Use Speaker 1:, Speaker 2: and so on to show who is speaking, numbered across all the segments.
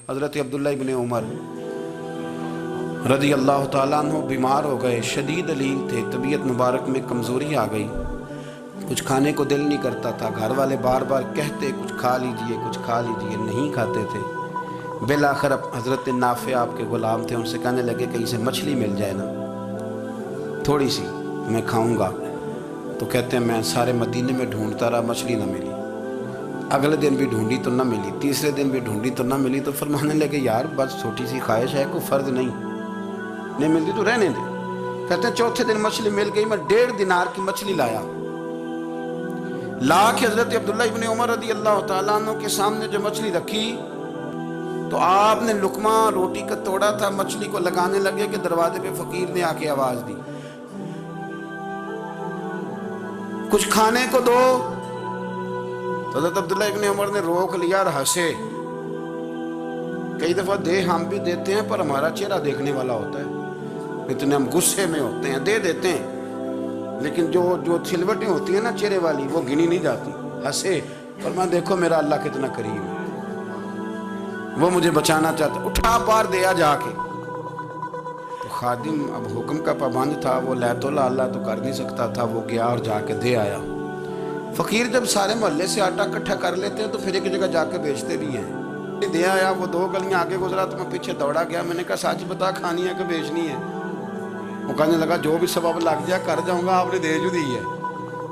Speaker 1: حضرت عبداللہ ابن عمر رضی اللہ تعالیٰ عنہ بیمار ہو گئے، شدید علیل تھے، طبیعت مبارک میں کمزوری آ گئی، کچھ کھانے کو دل نہیں کرتا تھا، گھر والے بار بار کہتے کچھ کھا لیجئے کچھ کھا لیجئے، نہیں کھاتے تھے۔ بالآخر حضرت نافع آپ کے غلام تھے، ان سے کہنے لگے کہیں سے مچھلی مل جائے نا تھوڑی سی میں کھاؤں گا، تو کہتے ہیں میں سارے مدینے میں ڈھونڈتا رہا، مچھلی نہ ملی، اگلے دن بھی ڈھونڈی تو نہ ملی، تیسرے دن بھی ڈھونڈی تو نہ ملی، تو فرمانے لگے یار بس چھوٹی سی خواہش ہے، کوئی فرض نہیں ملتی تو رہنے دے۔ کہتے ہیں چوتھے دن مچھلی مل گئی، میں 1.5 دینار کی مچھلی لا کے حضرت عبداللہ ابن عمر رضی اللہ تعالیٰ عنہ کے سامنے جو مچھلی رکھی تو آپ نے لقمہ روٹی کا توڑا تھا، مچھلی کو لگانے لگے کہ دروازے پہ فقیر نے آ کے آواز دی کچھ کھانے کو دو، تو حضرت عبداللہ ابن عمر نے روک لیا اور ہنسے۔ کئی دفعہ دے ہم بھی دیتے ہیں پر ہمارا چہرہ دیکھنے والا ہوتا ہے، اتنے ہم غصے میں ہوتے ہیں دے دیتے ہیں، لیکن جو چھلوٹیں ہوتی ہیں نا چہرے والی وہ گنی نہیں جاتی۔ ہنسے اور میں دیکھو میرا اللہ کتنا کریم ہے، وہ مجھے بچانا چاہتا، اٹھا پار دیا جا کے۔ تو خادم اب حکم کا پابند تھا، وہ لیت اللہ تو کر نہیں سکتا تھا، وہ گیا اور جا کے دے آیا۔ فقیر جب سارے محلے سے آٹا اکٹھا کر لیتے ہیں تو پھر ایک جگہ جا کے بیچتے بھی ہیں۔ دے آیا، وہ 2 گلیاں آگے گزرا تو میں پیچھے دوڑا گیا، میں نے کہا سچ بتا کھانی ہے کہ بیچنی ہے؟ وہ کہنے لگا جو بھی سبب لگ جائے کر جاؤں گا، آپ نے دے جو دی ہے۔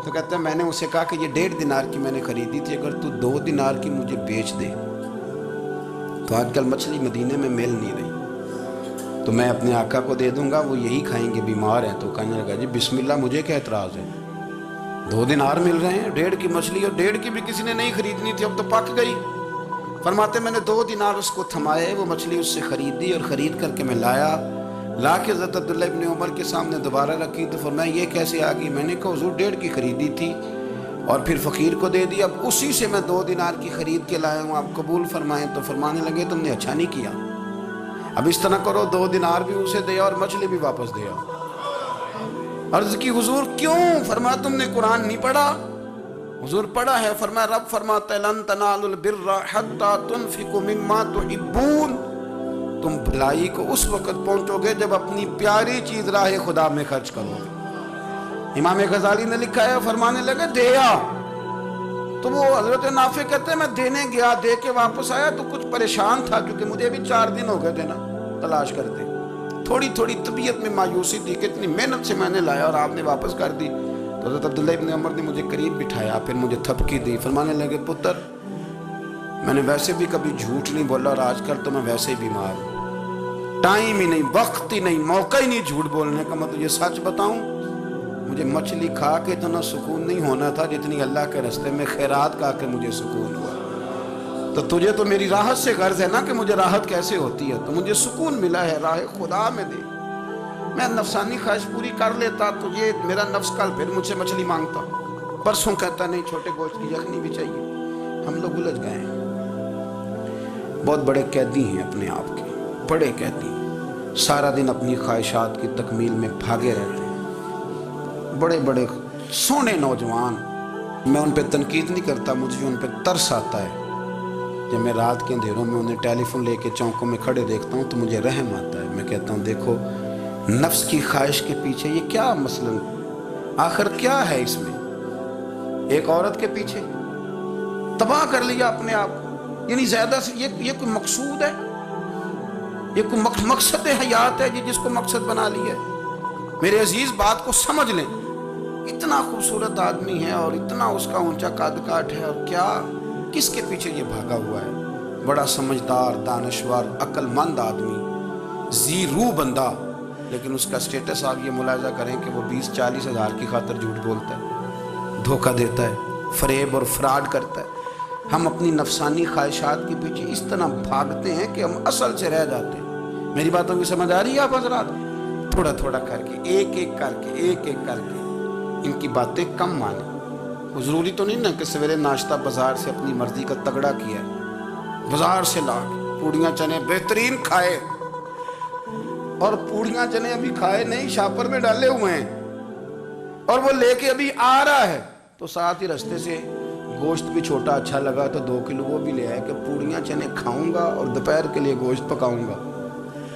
Speaker 1: تو کہتا ہے میں نے اسے کہا کہ یہ 1.5 دینار کی میں نے خریدی تھی، اگر تو 2 دینار کی مجھے بیچ دے تو آج کل مچھلی مدینے میں مل نہیں رہی، تو میں اپنے آقا کو دے دوں گا، وہ یہی کھائیں گے، بیمار ہیں۔ تو کہنے لگا جی بسم اللہ، مجھے کیا اعتراض ہے، 2 دینار مل رہے ہیں، 1.5 کی مچھلی، اور 1.5 کی بھی کسی نے نہیں خریدنی تھی، اب تو پک گئی۔ فرماتے میں نے 2 دینار اس کو تھمائے، وہ مچھلی اس سے خریدی اور خرید کر کے میں لا کے حضرت عبداللہ ابن عمر کے سامنے دوبارہ رکھی، تو فرمایا یہ کیسے آ گئی؟ میں نے کہا حضور 1.5 کی خریدی تھی اور پھر فقیر کو دے دی، اب اسی سے میں 2 دینار کی خرید کے لایا ہوں، آپ قبول فرمائیں۔ تو فرمانے لگے تم نے اچھا نہیں کیا، اب اس طرح کرو 2 دینار بھی اسے دیا اور مچھلی بھی واپس دیا۔ عرض کی حضور کیوں؟ فرمایا تم نے قرآن نہیں پڑھا؟ حضور پڑھا ہے۔ فرمایا رب فرماتا ہے لن تنالوا البر حتی تنفقوا مما تحبون، تم بھلائی کو اس وقت پہنچو گے جب اپنی پیاری چیز راہ خدا میں خرچ کرو گے۔ امام غزالی نے لکھا ہے، فرمانے لگے دیا، تو وہ حضرت نافع کہتے ہیں میں دینے گیا، دے کے واپس آیا تو کچھ پریشان تھا، کیونکہ مجھے بھی 4 دن ہو گئے تھے نا تلاش کرتے، تھوڑی طبیعت میں مایوسی تھی کہ اتنی محنت سے میں نے لایا اور آپ نے واپس کر دی۔ تو حضرت عبداللہ ابن عمر نے مجھے قریب بٹھایا، پھر مجھے تھپکی دی، فرمانے لگے پتر میں نے ویسے بھی کبھی جھوٹ نہیں بولا، اور آج کل تو میں ویسے ہی بیمار ہوں، ٹائم ہی نہیں، وقت ہی نہیں، موقع ہی نہیں جھوٹ بولنے کا، میں تجھے سچ بتاؤں مجھے مچھلی کھا کے اتنا سکون نہیں ہونا تھا جتنی اللہ کے راستے میں خیرات کھا کے مجھے سکون ہوا۔ تو تجھے تو میری راحت سے غرض ہے نا کہ مجھے راحت کیسے ہوتی ہے، تو مجھے سکون ملا ہے راہ خدا میں دے، میں نفسانی خواہش پوری کر لیتا تو یہ میرا نفس کل پھر مجھ سے مچھلی مانگتا، پرسوں کہتا نہیں چھوٹے گوشت کی یخنی بھی چاہیے۔ ہم لوگ الجھ گئے ہیں، بہت بڑے قیدی ہیں اپنے آپ کے، بڑے قیدی، سارا دن اپنی خواہشات کی تکمیل میں بھاگے رہتے ہیں، بڑے بڑے سونے نوجوان۔ میں ان پہ تنقید نہیں کرتا، مجھے ان پہ ترس آتا ہے، جب میں رات کے اندھیروں میں انہیں ٹیلی فون لے کے چوکوں میں کھڑے دیکھتا ہوں تو مجھے رحم آتا ہے، میں کہتا ہوں دیکھو نفس کی خواہش کے پیچھے یہ کیا مثلا آخر کیا ہے اس میں، ایک عورت کے پیچھے تباہ کر لیا اپنے آپ کو، یعنی زیادہ سے یہ کوئی مقصود ہے، یہ کوئی مقصد حیات ہے جس کو مقصد بنا لیا ہے؟ میرے عزیز بات کو سمجھ لیں، اتنا خوبصورت آدمی ہے اور اتنا اس کا اونچا قد کاٹ ہے، اور کیا کس کے پیچھے یہ بھاگا ہوا ہے؟ بڑا سمجھدار، دانشور، عقل مند آدمی، ذی روح بندہ، لیکن اس کا سٹیٹس آپ یہ ملاحظہ کریں کہ وہ 20-40 ہزار کی خاطر جھوٹ بولتا ہے، دھوکہ دیتا ہے، فریب اور فراڈ کرتا ہے۔ ہم اپنی نفسانی خواہشات کے پیچھے اس طرح بھاگتے ہیں کہ ہم اصل سے رہ جاتے ہیں۔ میری باتوں کی سمجھ آ رہی ہے آپ حضرات؟ تھوڑا تھوڑا کر کے، ایک ایک کر کے ان کی باتیں کم مانیں۔ ضروری تو نہیں نا کہ سویرے ناشتہ بازار سے اپنی مرضی کا تگڑا کیا ہے، بازار سے لا کے پوڑیاں چنے بہترین کھائے، اور پوڑیاں چنے ابھی کھائے نہیں، شاپر میں ڈالے ہوئے ہیں، اور وہ لے کے ابھی آ رہا ہے تو ساتھ ہی رستے سے گوشت بھی چھوٹا اچھا لگا تو 2 کلو وہ بھی لے آئے کہ پوڑیاں چنے کھاؤں گا اور دوپہر کے لیے گوشت پکاؤں گا.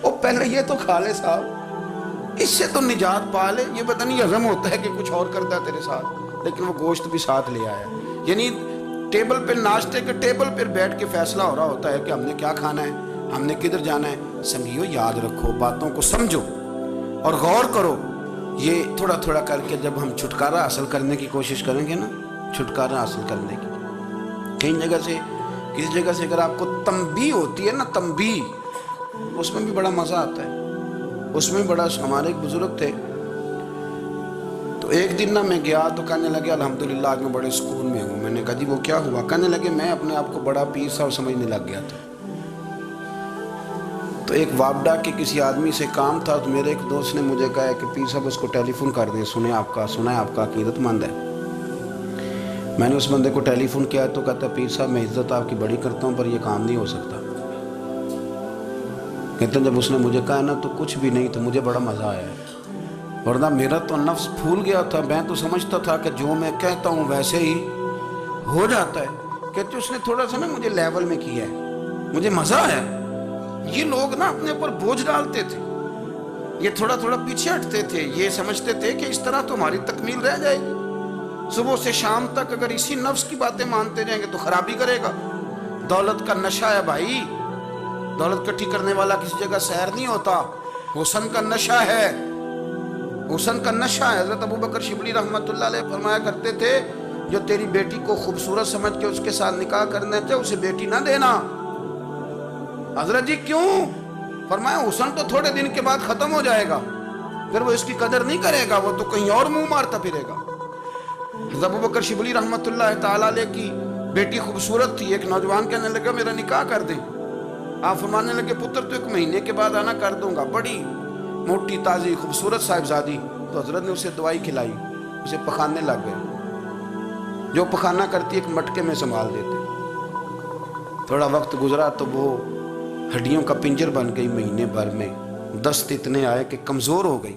Speaker 1: وہ پہلے یہ تو کھا لے صاحب, اس سے تو نجات پا لے. یہ پتہ نہیں ہضم ہوتا ہے کہ کچھ اور کرتا ہے تیرے ساتھ, لیکن وہ گوشت بھی ساتھ لے آیا. یعنی ٹیبل پہ, ناشتے کے ٹیبل پر بیٹھ کے فیصلہ ہو رہا ہوتا ہے کہ ہم نے کیا کھانا ہے, ہم نے کدھر جانا ہے. سنگیو یاد رکھو, باتوں کو سمجھو اور غور کرو. یہ تھوڑا تھوڑا کر کے جب ہم چھٹکارا حاصل کرنے کی کوشش کریں گے نا, چھٹکارا حاصل کرنے کی, کئی جگہ سے, کسی جگہ سے اگر آپ کو تنبیہ ہوتی ہے نا, تنبیہ, اس میں بھی بڑا مزہ آتا ہے. اس میں بڑا, ہمارے ایک بزرگ تھے تو ایک دن نا میں گیا تو کہنے لگے الحمدللہ آج میں بڑے سکون میں ہوں. میں نے کہا جی وہ کیا ہوا؟ کہنے لگے میں اپنے آپ کو بڑا پیر صاحب سمجھنے لگ گیا تھا. تو ایک وابڈا کے کسی آدمی سے کام تھا, تو میرے ایک دوست نے مجھے کہا کہ پیر صاحب اس کو ٹیلی فون کر دیں, سنا ہے آپ کا عقیدت مند ہے. میں نے اس بندے کو ٹیلی فون کیا تو کہتا ہے پیر صاحب میں عزت آپ کی بڑی کرتا ہوں پر یہ کام نہیں ہو سکتا. کہتے ہیں جب اس نے مجھے کہا نا تو کچھ بھی نہیں, تو مجھے بڑا مزہ آیا ہے, ورنہ میرا تو نفس پھول گیا تھا. میں تو سمجھتا تھا کہ جو میں کہتا ہوں ویسے ہی ہو جاتا ہے. کہتے اس نے تھوڑا سا نا مجھے لیول میں کیا ہے, مجھے مزہ آیا. یہ لوگ نا اپنے اوپر بوجھ ڈالتے تھے, یہ تھوڑا تھوڑا پیچھے ہٹتے تھے, یہ سمجھتے تھے کہ اس طرح تو ہماری تکمیل رہ جائے گی. صبح سے شام تک اگر اسی نفس کی باتیں مانتے جائیں گے تو خرابی کرے گا. دولت کا نشہ ہے بھائی, دولت کٹھی کرنے والا کسی جگہ سیر نہیں ہوتا. حسن کا نشہ ہے, حسن کا نشہ ہے. حضرت ابوبکر شبلی رحمۃ اللہ علیہ فرمایا کرتے تھے جو تیری بیٹی کو خوبصورت سمجھ کے اس کے ساتھ نکاح کرنا چاہے اسے بیٹی نہ دینا. حضرت جی کیوں؟ فرمایا حسن تو تھوڑے دن کے بعد ختم ہو جائے گا, پھر وہ اس کی قدر نہیں کرے گا, وہ تو کہیں اور منہ مارتا پھرے گا. حضرت ابوبکر شبلی رحمۃ اللہ تعالیٰ علیہ کی بیٹی خوبصورت تھی. ایک نوجوان کہنے لگا میرا نکاح کر دیں. آپ فرمانے لگے پتر تو 1 مہینے کے بعد آنا, کر دوں گا. بڑی موٹی تازی خوبصورت صاحبزادی. تو حضرت نے اسے دوائی کھلائی, اسے پخانے لگ گئے. جو پخانہ کرتی ایک مٹکے میں سنبھال دیتے. تھوڑا وقت گزرا تو وہ ہڈیوں کا پنجر بن گئی. مہینے بھر میں دست اتنے آئے کہ کمزور ہو گئی.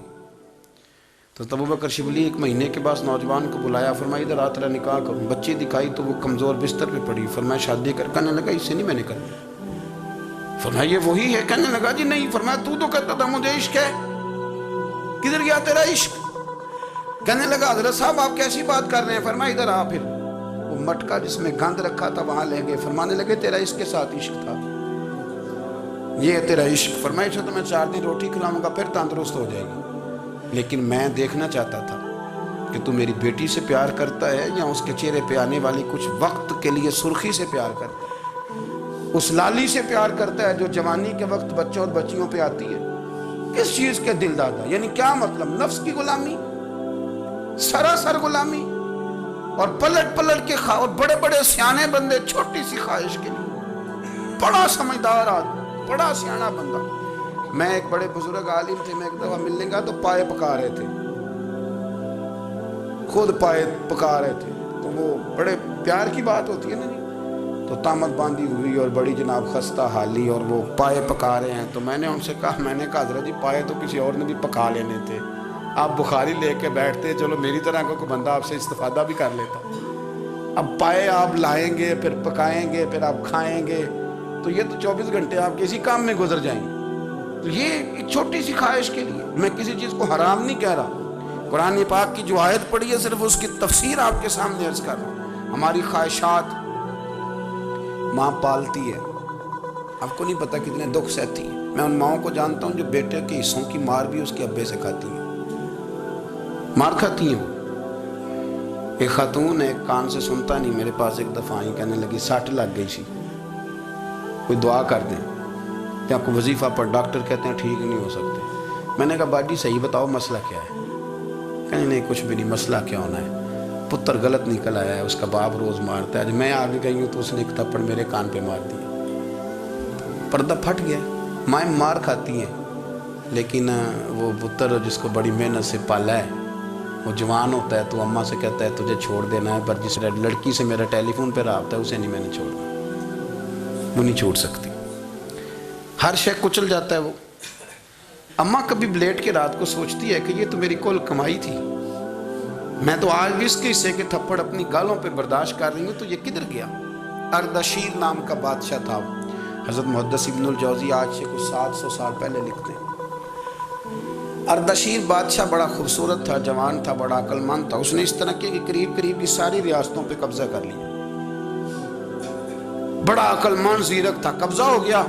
Speaker 1: تو ابوبکر شبلی 1 مہینے کے بعد نوجوان کو بلایا, فرمایا ادھر آ تیرا نکاح کروں. بچی دکھائی تو وہ کمزور بستر پہ پڑی. فرمایا شادی کر. کہنے لگا اس سے نہیں میں نے کرنی. فرمایا یہ وہی ہے؟ کہنے لگا جی نہیں. فرمایا تو کہتا تھا مجھے عشق ہے, کدھر گیا تیرا عشق؟ کہنے لگا حضرت صاحب آپ کیسی بات کر رہے ہیں؟ فرمایا ادھر آ. پھر وہ مٹکا جس میں گند رکھا تھا وہاں لے گئے. فرمانے لگے تیرا اس کے ساتھ عشق تھا, یہ ہے تیرا عشق. فرمایا تو میں 4 دن روٹی کھلاؤں گا پھر تندرست ہو جائے گی. لیکن میں دیکھنا چاہتا تھا کہ تو میری بیٹی سے پیار کرتا ہے یا اس کے چہرے پہ آنے والی کچھ وقت کے لیے سرخی سے پیار کرتا ہے, اس لالی سے پیار کرتا ہے جو جوانی کے وقت بچوں اور بچیوں پہ آتی ہے. کس چیز کے دل دادا؟ یعنی کیا مطلب؟ نفس کی غلامی, سراسر غلامی. اور پلٹ پلٹ کے اور بڑے بڑے سیانے بندے چھوٹی سی خواہش کے لیے. بڑا سمجھدار آدمی, بڑا سیانا بندہ. میں ایک بڑے بزرگ عالم تھے, میں ایک دفعہ ملنے گا تو پائے پکا رہے تھے, خود پائے پکا رہے تھے. تو وہ بڑے پیار کی بات ہوتی ہے نا جی. تو تامت باندھی ہوئی اور بڑی جناب خستہ حالی, اور وہ پائے پکا رہے ہیں. تو میں نے ان سے کہا, میں نے کہا حضرت جی پائے تو کسی اور نے بھی پکا لینے تھے, آپ بخاری لے کے بیٹھتے, چلو میری طرح کا کوئی بندہ آپ سے استفادہ بھی کر لیتا. اب پائے آپ لائیں گے, پھر پکائیں گے, پھر آپ کھائیں گے, تو یہ تو 24 گھنٹے آپ کسی کام میں گزر جائیں گے. تو یہ ایک چھوٹی سی خواہش کے لیے. میں کسی چیز کو حرام نہیں کہہ رہا, قرآن پاک کی جو آیت پڑھی ہے صرف اس کی تفسیر آپ کے سامنے عرض کر رہا ہوں. ہماری خواہشات ماں پالتی ہے, آپ کو نہیں پتا کتنے دکھ سہتی ہے. میں ان ماؤں کو جانتا ہوں جو بیٹے کے حصوں کی مار بھی اس کے ابے سے کھاتی ہیں, مار کھاتی ہیں. ایک خاتون ایک کان سے سنتا نہیں, میرے پاس ایک دفعہ آئی, کہنے لگی 60 لگ گئی سی, کوئی دعا کر دیں. کہ آپ کو وظیفہ پر ڈاکٹر کہتے ہیں ٹھیک نہیں ہو سکتے. میں نے کہا باجی صحیح بتاؤ مسئلہ کیا ہے؟ کہنے نہیں کچھ بھی نہیں, مسئلہ کیا ہونا ہے, پتر غلط نکل آیا ہے, اس کا باپ روز مارتا ہے. جب میں آگے گئی ہوں تو اس نے ایک تھپڑ میرے کان پہ مار دیا, پردہ پھٹ گیا. مائیں مار کھاتی ہیں, لیکن وہ پتر جس کو بڑی محنت سے پالا ہے وہ جوان ہوتا ہے تو اماں سے کہتا ہے تجھے چھوڑ دینا ہے, پر جس لڑکی سے میرا ٹیلی فون پہ رابطہ ہے اسے نہیں میں نے چھوڑنا, وہ نہیں چھوڑ سکتی. ہر شے کچل جاتا ہے وہ. اماں کبھی لیٹ کے رات کو سوچتی ہے کہ یہ تو میری کل کمائی تھی, میں تو آج بھی اس کے حصے کے تھپڑ اپنی گالوں پہ برداشت کر رہی ہوں، تو یہ کدھر گیا؟ اردشیر نام کا بادشاہ تھا، حضرت محدث ابن الجوزی آج سے کچھ 700 سال پہلے لکھتے ہیں۔ اردشیر بادشاہ بڑا خوبصورت تھا، جوان تھا، بڑا عقل مند تھا۔ اس نے اس طرح کی قریب قریب کی ساری ریاستوں پہ قبضہ کر لیا۔ بڑا عقل مند زیرک تھا، قبضہ ہو گیا۔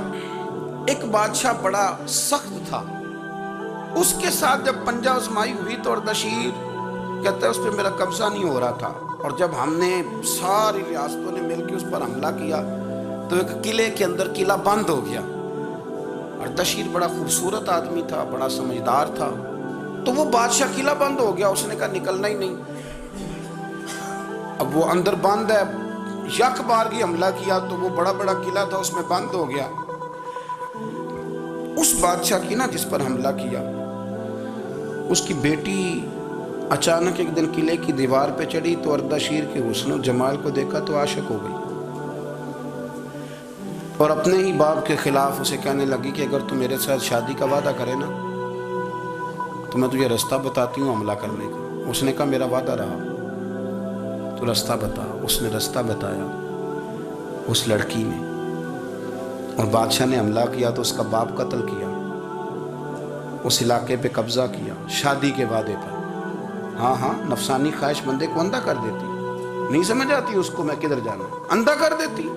Speaker 1: ایک بادشاہ بڑا سخت تھا، اس کے ساتھ جب پنجہ آزمائی ہوئی تو اردشیر کہتا ہے اس پہ میرا قبضہ نہیں ہو رہا تھا، اور جب ہم نے ساری ریاستوں نے مل کے اس پر حملہ کیا تو ایک قلعے کے اندر قلعہ بند ہو گیا۔ اردشیر بڑا خوبصورت آدمی تھا، بڑا سمجھدار تھا، تو وہ بادشاہ قلعہ بند ہو گیا، اس نے کہا نکلنا ہی نہیں۔ اب وہ اندر بند ہے، یک بارگی حملہ کیا تو وہ بڑا بڑا قلعہ تھا اس میں بند ہو گیا۔ اس بادشاہ کی نا جس پر حملہ کیا، اس کی بیٹی اچانک ایک دن قلعے کی دیوار پہ چڑھی تو اردشیر کے حسن و جمال کو دیکھا تو عاشق ہو گئی، اور اپنے ہی باپ کے خلاف اسے کہنے لگی کہ اگر تو میرے ساتھ شادی کا وعدہ کرے نا تو میں تجھے رستہ بتاتی ہوں حملہ کرنے کا۔ اس نے کہا میرا وعدہ رہا، تو رستہ بتا۔ اس نے رستہ بتایا اس لڑکی نے، اور بادشاہ نے حملہ کیا تو اس کا باپ قتل کیا، اس علاقے پہ قبضہ کیا شادی کے وعدے پر۔ ہاں نفسانی خواہش بندے کو اندھا کر دیتی، نہیں سمجھ آتی اس کو میں کدھر جانا، اندھا کر دیتی۔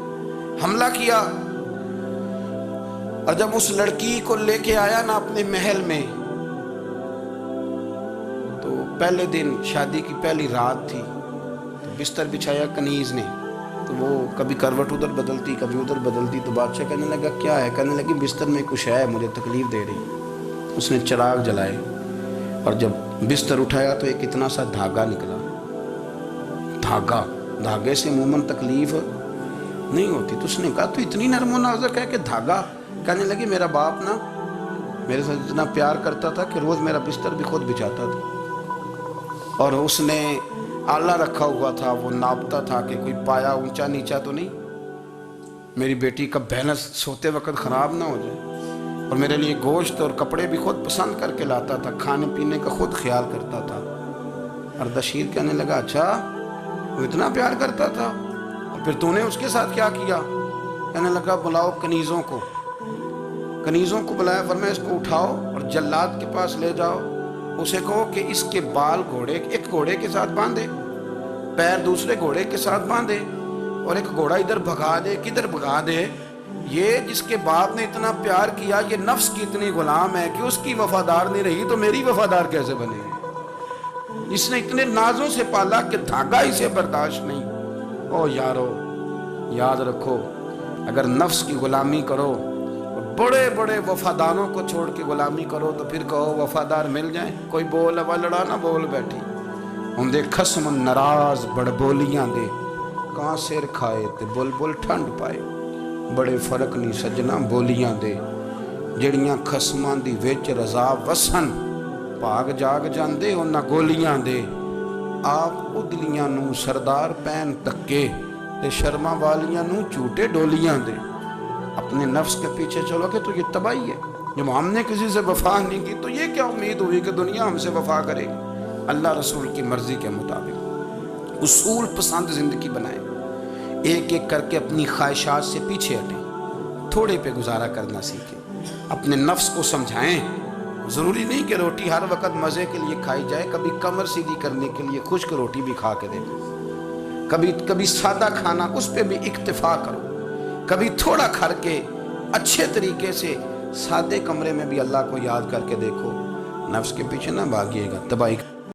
Speaker 1: حملہ کیا، اور جب اس لڑکی کو لے کے آیا نا اپنے محل میں، تو پہلے دن شادی کی پہلی رات تھی، تو بستر بچھایا کنیز نے، تو وہ کبھی کروٹ ادھر بدلتی کبھی ادھر بدلتی، تو بادشاہ کہنے لگا کیا ہے؟ کہنے لگی بستر میں کچھ ہے، مجھے تکلیف دے رہی۔ اس نے چراغ جلائے اور جب بستر اٹھایا تو ایک اتنا سا دھاگا نکلا۔ دھاگے سے عموماً تکلیف نہیں ہوتی، تو اس نے کہا تو اتنی نرم و نازک ہے کہ دھاگا؟ کہنے لگی میرا باپ نا میرے ساتھ اتنا پیار کرتا تھا کہ روز میرا بستر بھی خود بچھاتا تھا، اور اس نے آلہ رکھا ہوا تھا، وہ ناپتا تھا کہ کوئی پایا اونچا نیچا تو نہیں، میری بیٹی کا بیلنس سوتے وقت خراب نہ ہو جائے، اور میرے لیے گوشت اور کپڑے بھی خود پسند کر کے لاتا تھا، کھانے پینے کا خود خیال کرتا تھا۔ اردشیر کہنے لگا اچھا وہ اتنا پیار کرتا تھا، اور پھر تو نے اس کے ساتھ کیا کیا؟ کہنے لگا بلاؤ کنیزوں کو بلایا، فرمایا اس کو اٹھاؤ اور جلاد کے پاس لے جاؤ، اسے کہو کہ اس کے بال ایک گھوڑے کے ساتھ باندھے، پیر دوسرے گھوڑے کے ساتھ باندھے، اور ایک گھوڑا ادھر بھگا دے، کدھر بھگا دے۔ یہ جس کے باپ نے اتنا پیار کیا، یہ نفس کی اتنی غلام ہے کہ اس کی وفادار نہیں رہی تو میری وفادار کیسے بنے گی؟ جس نے اتنے نازوں سے پالا کہ دھاگا اسے برداشت نہیں۔ او یارو یاد رکھو، اگر نفس کی غلامی کرو، بڑے بڑے وفاداروں کو چھوڑ کے غلامی کرو تو پھر کہو وفادار مل جائیں؟ کوئی بول ہوا لڑا نہ بول بیٹھی ہوں دے خسم ناراض بڑ بولیاں دے، کہاں سر کھائے تے بلبل ٹھنڈ پائے۔ بڑے فرق نہیں سجنا بولیاں دے، جڑیاں خسماں دی وچ رضا وسن، بھاگ جاگ جاندے انہاں گولیاں دے۔ آپ ادلیاں نو سردار پین تکے تے شرما والیاں نو جھوٹے ڈولیاں دے۔ اپنے نفس کے پیچھے چلو گے تو یہ تباہی ہے۔ جب ہم نے کسی سے وفا نہیں کی تو یہ کیا امید ہوئی کہ دنیا ہم سے وفا کرے گی؟ اللہ رسول کی مرضی کے مطابق اصول پسند زندگی بنائیں، ایک ایک کر کے اپنی خواہشات سے پیچھے ہٹیں، تھوڑے پہ گزارا کرنا سیکھیں، اپنے نفس کو سمجھائیں۔ ضروری نہیں کہ روٹی ہر وقت مزے کے لیے کھائی جائے، کبھی کمر سیدھی کرنے کے لیے خشک روٹی بھی کھا کے دیکھو، کبھی سادہ کھانا اس پہ بھی اکتفا کرو، کبھی تھوڑا کھر کے اچھے طریقے سے سادے کمرے میں بھی اللہ کو یاد کر کے دیکھو۔ نفس کے پیچھے نہ بھاگیے گا، تباہی